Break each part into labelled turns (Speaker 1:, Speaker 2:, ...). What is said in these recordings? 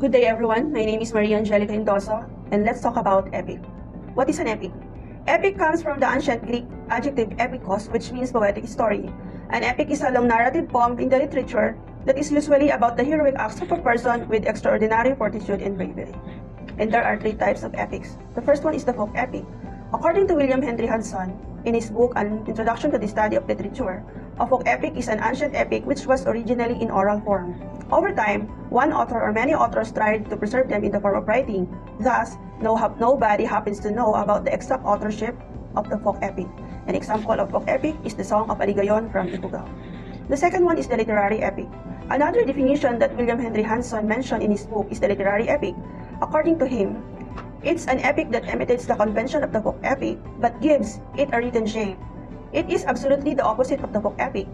Speaker 1: Good day everyone, my name is Maria Angelica Indoso, and let's talk about epic. What is an epic? Epic comes from the ancient Greek adjective epikos, which means poetic story. An epic is a long narrative poem in the literature that is usually about the heroic acts of a person with extraordinary fortitude and bravery. And there are three types of epics. The first one is the folk epic. According to William Henry Hudson, in his book An Introduction to the Study of Literature, a folk epic is an ancient epic which was originally in oral form. Over time, one author or many authors tried to preserve them in the form of writing. Thus, nobody happens to know about the exact authorship of the folk epic. An example of folk epic is the Song of Aligayon from Ifugao. The second one is the literary epic. Another definition that William Henry Hudson mentioned in his book is the literary epic. According to him, it's an epic that imitates the convention of the folk epic but gives it a written shape. It is absolutely the opposite of the folk epic.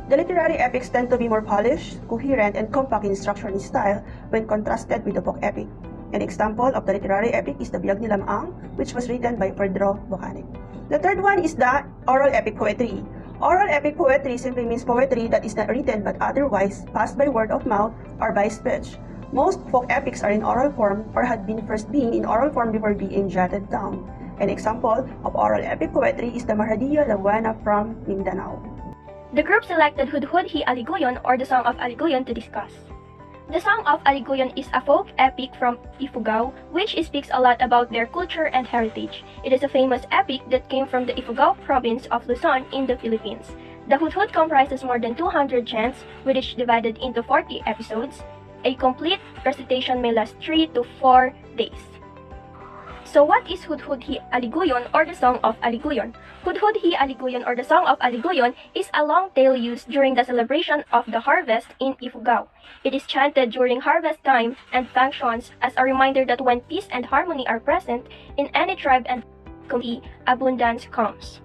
Speaker 1: The literary epics tend to be more polished, coherent, and compact in structure and style when contrasted with the folk epic. An example of the literary epic is the Biyag ni Lamang, which was written by Pedro Bocanek. The third one is the oral epic poetry. Oral epic poetry simply means poetry that is not written but otherwise passed by word of mouth or by speech. Most folk epics are in oral form or had been first being in oral form before being jotted down. An example of oral epic poetry is the Marhadillo Laguana from Mindanao.
Speaker 2: The group selected Hudhud Hi Aligoyon or the Song of Aligoyon to discuss. The Song of Aligoyon is a folk epic from Ifugao, which speaks a lot about their culture and heritage. It is a famous epic that came from the Ifugao province of Luzon in the Philippines. The Hudhud comprises more than 200 chants, which is divided into 40 episodes. A complete recitation may last 3 to 4 days. So what is Hudhud Hi Aligoyon or the Song of Aligoyon? Hudhud Hi Aligoyon or the Song of Aligoyon is a long tale used during the celebration of the harvest in Ifugao. It is chanted during harvest time and functions as a reminder that when peace and harmony are present in any tribe and community, abundance comes.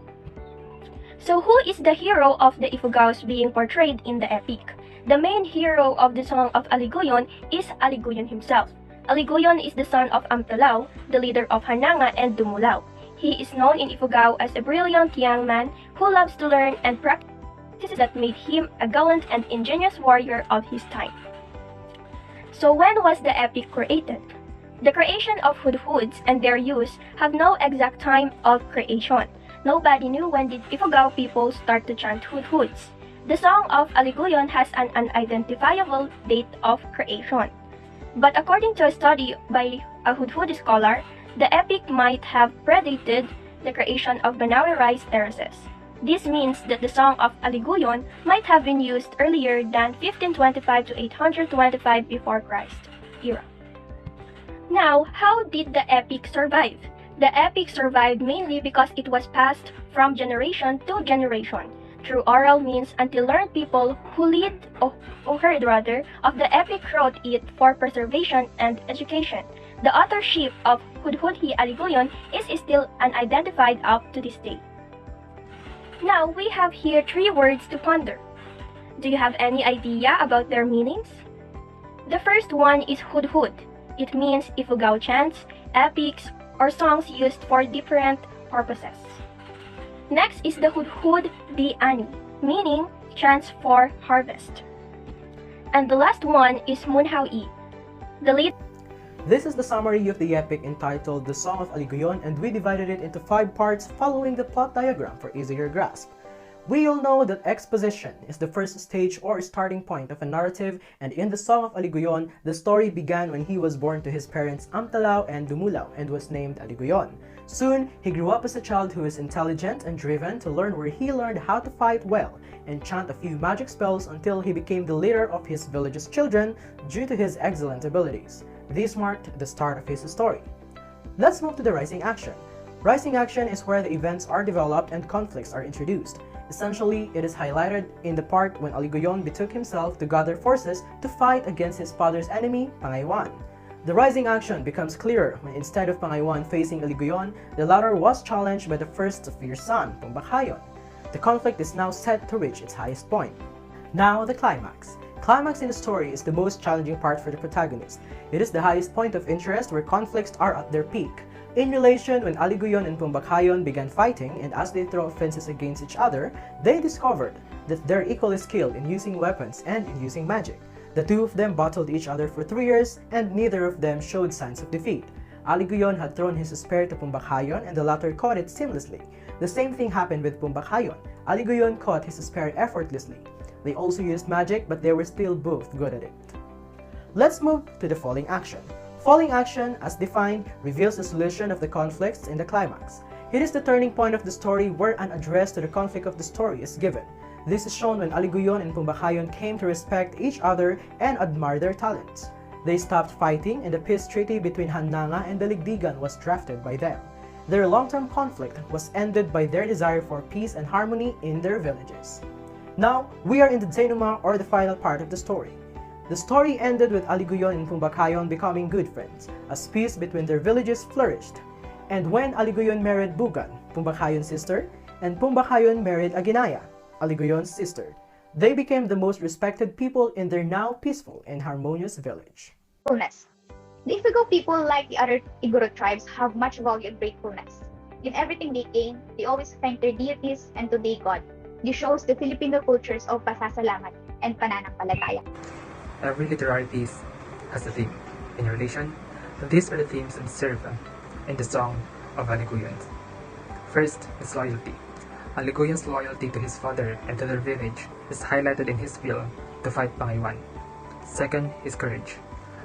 Speaker 2: So who is the hero of the Ifugaos being portrayed in the epic? The main hero of the Song of Aligoyon is Aligoyon himself. Aligoyon is the son of Amtalao, the leader of Hananga and Dumulao. He is known in Ifugao as a brilliant young man who loves to learn and practices that made him a gallant and ingenious warrior of his time. So when was the epic created? The creation of hudhuds and their use have no exact time of creation. Nobody knew when did Ifugao people start to chant hudhuds. The Song of Aligoyon has an unidentifiable date of creation. But according to a study by a Hudhud scholar, the epic might have predated the creation of Banawe rice terraces. This means that the Song of Aligoyon might have been used earlier than 1525 to 825 before Christ era. Now, how did the epic survive? The epic survived mainly because it was passed from generation to generation through oral means until learned people who heard of the epic wrote it for preservation and education. The authorship of Hudhud Hi Aligoyon is still unidentified up to this day. Now we have here 3 words to ponder. Do you have any idea about their meanings? The first one is Hudhud. It means Ifugao chants, epics, or songs used for different purposes. Next is the Hudhud Di Ani, meaning chants for harvest. And the last one is Munhawi.
Speaker 3: This is the summary of the epic entitled The Song of Aligoyon, and we divided it into 5 parts following the plot diagram for easier grasp. We all know that exposition is the first stage or starting point of a narrative, and in the Song of Aligoyon, the story began when he was born to his parents Amtalao and Dumulao and was named Aligoyon. Soon, he grew up as a child who is intelligent and driven to learn, where he learned how to fight well and chant a few magic spells until he became the leader of his village's children due to his excellent abilities. This marked the start of his story. Let's move to the rising action. Rising action is where the events are developed and conflicts are introduced. Essentially, it is highlighted in the part when Aligoyon betook himself to gather forces to fight against his father's enemy, Pangaywan. The rising action becomes clearer when instead of Pangaywan facing Aligoyon, the latter was challenged by the first of fierce son, Pumbakhayon. The conflict is now set to reach its highest point. Now the climax. Climax in the story is the most challenging part for the protagonist. It is the highest point of interest where conflicts are at their peak. In relation, when Aligoyon and Pumbakhayon began fighting, and as they throw offenses against each other, they discovered that they're equally skilled in using weapons and in using magic. The two of them battled each other for 3 years, and neither of them showed signs of defeat. Aliguyon had thrown his spear to Pumbakhayon, and the latter caught it seamlessly. The same thing happened with Pumbakhayon. Aliguyon caught his spear effortlessly. They also used magic, but they were still both good at it. Let's move to the falling action. Falling action, as defined, reveals the solution of the conflicts in the climax. It is the turning point of the story where an address to the conflict of the story is given. This is shown when Aliguyon and Pumbakhayon came to respect each other and admire their talents. They stopped fighting, and the peace treaty between Handanga and Daligdigan was drafted by them. Their long-term conflict was ended by their desire for peace and harmony in their villages. Now, we are in the denouement, or the final part of the story. The story ended with Aliguyon and Pumbakhayon becoming good friends, as peace between their villages flourished. And when Aliguyon married Bugan, Pumbakhayon's sister, and Pumbakhayon married Aginaya, Aliguyon's sister, they became the most respected people in their now peaceful and harmonious village.
Speaker 4: Gratefulness. The Ifugao people, like the other Igorot tribes, have much value and gratefulness. In everything they gain, they always thank their deities and today God. This shows the Filipino cultures of pasasalamat and pananampalataya.
Speaker 5: Every literary piece has a theme. In relation, these are the themes observed in the Song of Aliguyon. First is loyalty. Aliguyon's loyalty to his father and to their village is highlighted in his will to fight Pangaywan. Second is courage.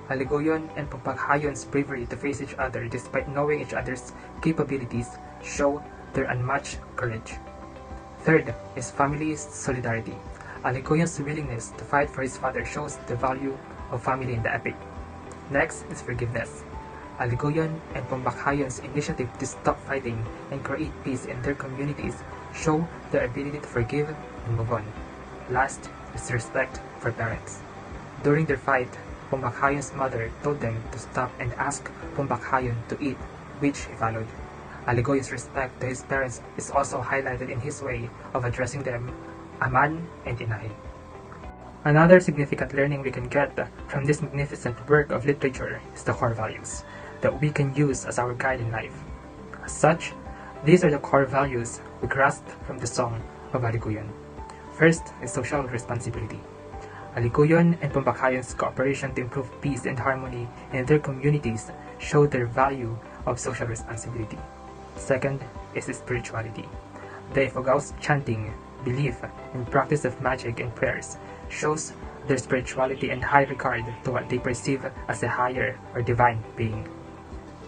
Speaker 5: Aliguyon and Pumbakhayon's bravery to face each other despite knowing each other's capabilities show their unmatched courage. Third is family solidarity. Aliguyon's willingness to fight for his father shows the value of family in the epic. Next is forgiveness. Aliguyon and Pumbakhayon's initiative to stop fighting and create peace in their communities show their ability to forgive and move on. Last is respect for parents. During their fight, Pumbakhayon's mother told them to stop and ask Pumbakhayon to eat, which he followed. Aliguyo's respect to his parents is also highlighted in his way of addressing them, Aman and Inay. Another significant learning we can get from this magnificent work of literature is the core values that we can use as our guide in life. As such, these are the core values we grasped from the Song of Aliguyon. First is social responsibility. Aliguyon and Pumbakhayon's cooperation to improve peace and harmony in their communities show their value of social responsibility. Second is spirituality. The Ifugao's chanting, belief, and practice of magic and prayers shows their spirituality and high regard to what they perceive as a higher or divine being.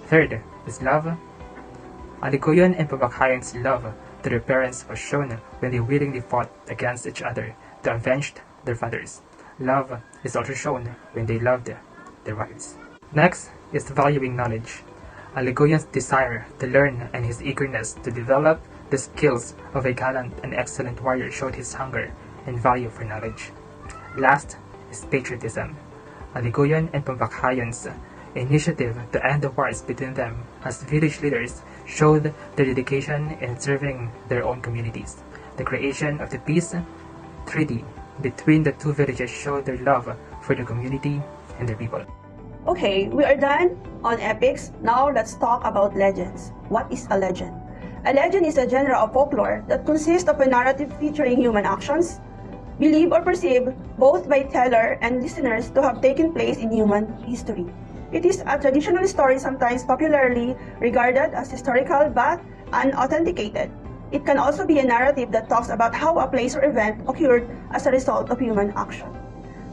Speaker 5: Third is love. Aliguyon and Pumbakhayon's love to their parents was shown when they willingly fought against each other to avenge their fathers. Love is also shown when they loved their wives. Next is valuing knowledge. Aliguyon's desire to learn and his eagerness to develop the skills of a gallant and excellent warrior showed his hunger and value for knowledge. Last is patriotism. Aliguyon and Pumbakhayon's initiative to end the wars between them as village leaders showed their dedication in serving their own communities. The creation of the peace treaty between the two villages showed their love for the community and their people.
Speaker 1: Okay, we are done on epics. Now let's talk about legends. What is a legend? A legend is a genre of folklore that consists of a narrative featuring human actions, believed or perceived both by teller and listeners to have taken place in human history. It is a traditional story sometimes popularly regarded as historical but unauthenticated. It can also be a narrative that talks about how a place or event occurred as a result of human action.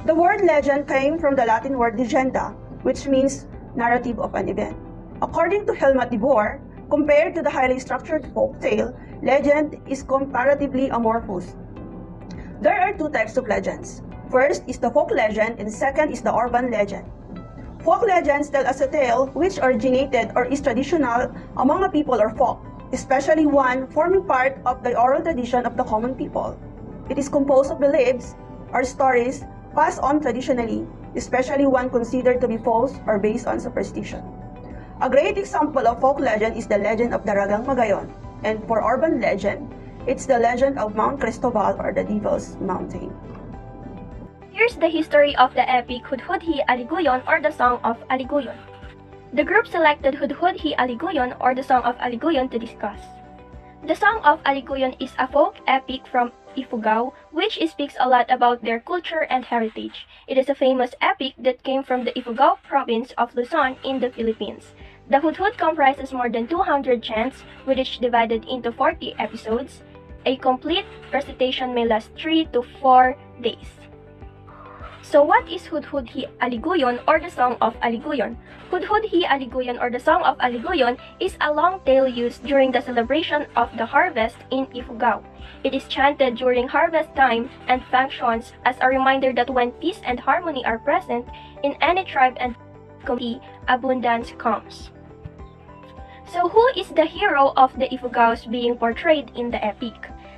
Speaker 1: The word legend came from the Latin word legenda, which means narrative of an event. According to Helmut de Boer, compared to the highly structured folk tale, legend is comparatively amorphous. There are two types of legends. First is the folk legend and second is the urban legend. Folk legends tell us a tale which originated or is traditional among a people or folk, especially one forming part of the oral tradition of the common people. It is composed of beliefs or stories passed on traditionally, especially one considered to be false or based on superstition. A great example of folk legend is the legend of Daragang Magayon, and for urban legend, it's the legend of Mount Cristobal or the Devil's Mountain.
Speaker 2: Here's the history of the epic Hudhud-hi Aliguyon or the Song of Aliguyon. The group selected Hudhud-hi Aliguyon or the Song of Aliguyon to discuss. The Song of Aliguyon is a folk epic from Ifugao, which speaks a lot about their culture and heritage. It is a famous epic that came from the Ifugao province of Luzon in the Philippines. The Hudhud comprises more than 200 chants, with each divided into 40 episodes. A complete recitation may last 3 to 4 days. So what is Hudhud-hi Aliguyon or the Song of Aliguyon? Hudhud-hi Aliguyon or the Song of Aliguyon is a long tale used during the celebration of the harvest in Ifugao. It is chanted during harvest time and functions as a reminder that when peace and harmony are present in any tribe and community, abundance comes. So who is the hero of the Ifugaos being portrayed in the epic?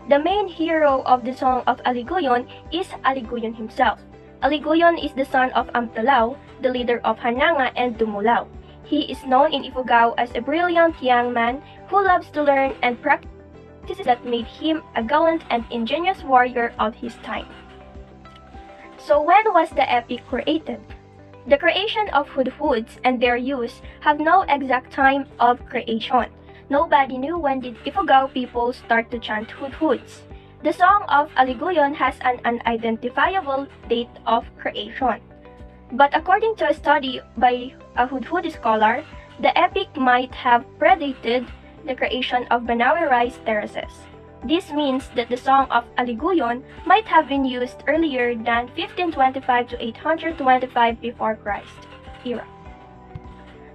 Speaker 2: The main hero of the Song of Aliguyon is Aliguyon himself. Aliguyon is the son of Amtalao, the leader of Hananga and Dumulao. He is known in Ifugao as a brilliant young man who loves to learn and practices that made him a gallant and ingenious warrior of his time. So when was the epic created? The creation of hudhuds and their use have no exact time of creation. Nobody knew when did Ifugao people start to chant hudhuds. The Song of Aliguyon has an unidentifiable date of creation. But according to a study by a Hudhud scholar, the epic might have predated the creation of Banawe rice terraces. This means that the Song of Aliguyon might have been used earlier than 1525 to 825 before Christ era.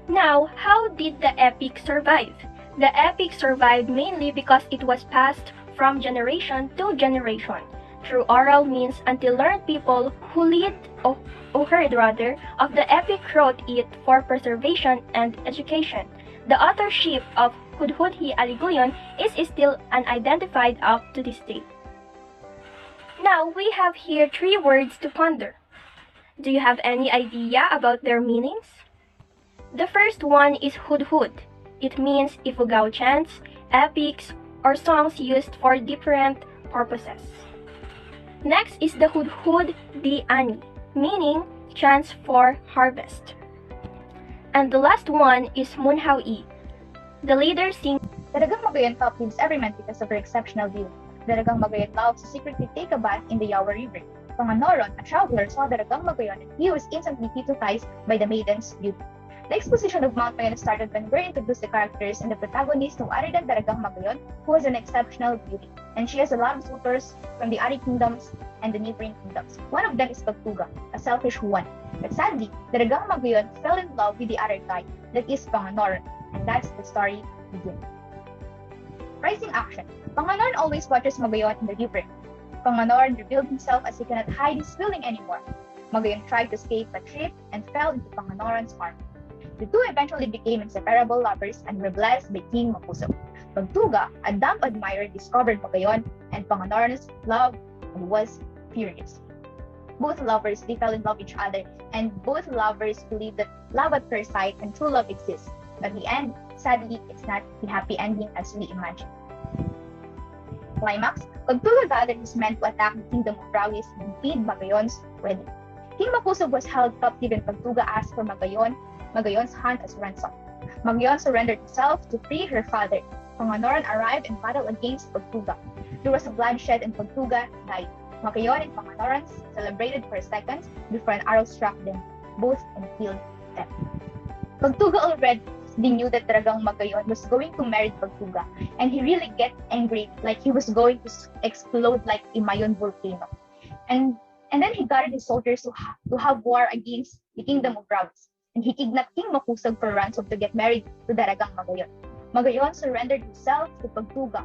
Speaker 2: Now, how did the epic survive? The epic survived mainly because it was passed from generation to generation through oral means until learned people who heard of the epic wrote it for preservation and education. The authorship of Hudhud-hi Aliguyon is still unidentified up to this day. Now we have here 3 words to ponder. Do you have any idea about their meanings? The first one is hudhud. It means Ifugao chants, epics, or songs used for different purposes. Next is the Hudhud di Ani, meaning chants for harvest. And the last one is Munhawi. The leader sings.
Speaker 4: Daragang Magayon top leaves every man because of her exceptional view. Daragang Magayon loves to secretly take a bath in the Yawa River. Panganoron, a traveler, saw Daragang Magayon and he was instantly hypnotized by the maiden's beauty. The exposition of Mount Mayon started when we introduced the characters and the protagonist no other than Daragang Magayon, who has an exceptional beauty, and she has a lot of suitors from the Ari kingdoms and the neighboring kingdoms. One of them is Pagtuga, a selfish one. But sadly, Daragang Magayon fell in love with the other guy, that is Panganoron, and that's the story begins. Rising action. Panganoron always watches Magayon in the river. Panganoron revealed himself as he cannot hide his feeling anymore. Magayon tried to escape but tripped and fell into Panganoron's arms. The two eventually became inseparable lovers and were blessed by King Mapusok. Pagtuga, a dumb admirer, discovered Magayon and Panganoron's love and was furious. Both lovers, they fell in love with each other, and both lovers believe that love at first sight and true love exists. But in the end, sadly, it's not the happy ending as we imagine. Climax, Pagtuga gathered his men to attack the kingdom of Rawis and impede Magayon's wedding. King Mapusok was held captive and Pagtuga asked for Magayon's hand as ransom. Magayon surrendered himself to free her father. Panganoron arrived and battled against Pagtuga. There was a bloodshed and Pagtuga died. Magayon and Panganoron celebrated for seconds before an arrow struck them, both and killed them. Pagtuga already knew that Daragang Magayon was going to marry Pagtuga, and he really get angry, like he was going to explode like a Mayon volcano. And then he gathered his soldiers to have war against the kingdom of Rawis. And he kidnapped King Mapusog for ransom to get married to Daragang Magayon. Magayon surrendered himself to Pagtuga,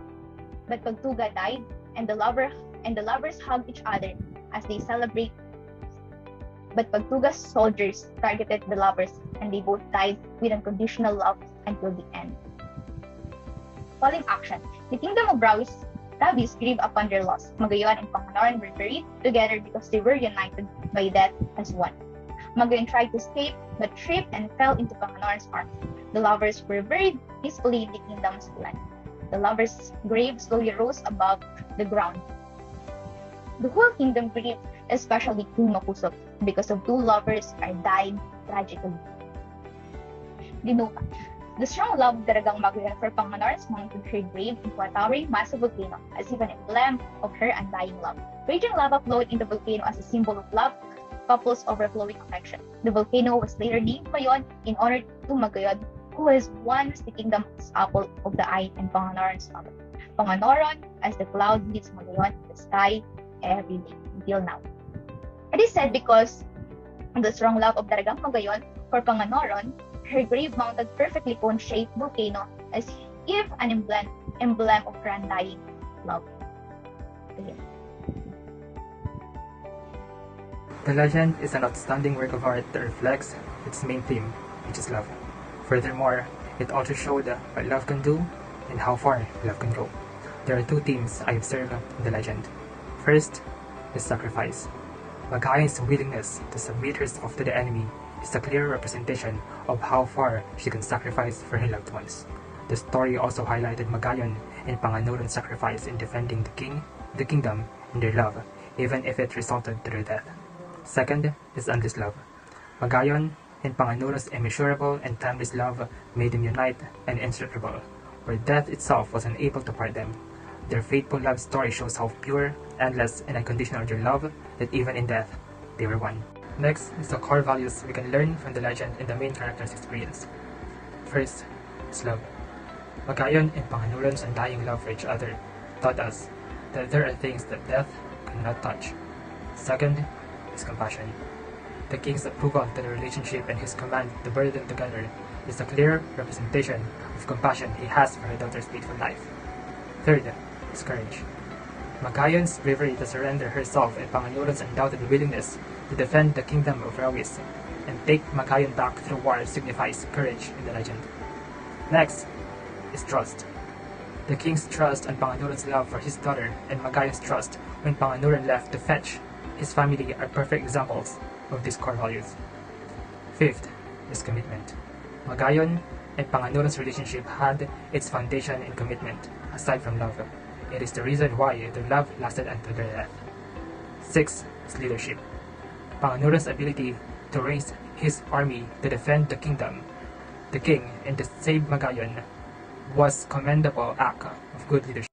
Speaker 4: but Pagtuga died, and the lovers hugged each other as they celebrate. But Pagtuga's soldiers targeted the lovers, and they both died with unconditional love until the end. Following action, the kingdom of Rawis grieved upon their loss. Magayon and Panganoron were buried together because they were united by death as one. Magayon tried to escape, but tripped and fell into Panganoron's arms. The lovers were buried peacefully in the kingdom's land. The lovers' grave slowly rose above the ground. The whole kingdom grieved, especially King Mapusok, because of two lovers are died tragically. Dinuka. The strong love of Daragang Magayon for Panganoran's mounted her grave into a towering massive volcano as if an emblem of her undying love. Raging lava flowed in the volcano as a symbol of love, couples overflowing affection. The volcano was later named Mayon in honor to Magayon, who has once the kingdom's apple of the eye and Panganoran's mother. Panganoran as the cloud meets Magayon in the sky every day until now. It is said because of the strong love of Daragang Magayon for Panganoran, her grave mounted perfectly cone-shaped volcano as if an emblem of her undying love. Again.
Speaker 5: The legend is an outstanding work of art that reflects its main theme, which is love. Furthermore, it also showed what love can do and how far love can go. There are two themes I observe in the legend. First is sacrifice. Magayon's willingness to submit herself to the enemy is a clear representation of how far she can sacrifice for her loved ones. The story also highlighted Magayon and Panganoran's sacrifice in defending the kingdom, and their love, even if it resulted to their death. Second is endless love. Magayon and Panganoran's immeasurable and timeless love made them unite and inseparable, where death itself was unable to part them. Their faithful love story shows how pure, endless, and unconditional their love that even in death, they were one. Next is the core values we can learn from the legend and the main character's experience. First is love. Magayon and Panganoran's undying love for each other taught us that there are things that death cannot touch. Second is compassion. The king's approval to the relationship and his command to bury them together is a clear representation of compassion he has for her daughter's faithful life. Third is courage. Magayon's bravery to surrender herself and Panganoran's undoubted willingness to defend the kingdom of Rawis and take Magayon back through war signifies courage in the legend. Next is trust. The king's trust and Panganoran's love for his daughter and Magayon's trust when Panganoran left to fetch his family are perfect examples of these core values. Fifth is commitment. Magayon and Panganoran's relationship had its foundation in commitment, aside from love. It is the reason why their love lasted until their death. Sixth is leadership. Panganoran's ability to raise his army to defend the kingdom, the king, and to save Magayon was commendable act of good leadership.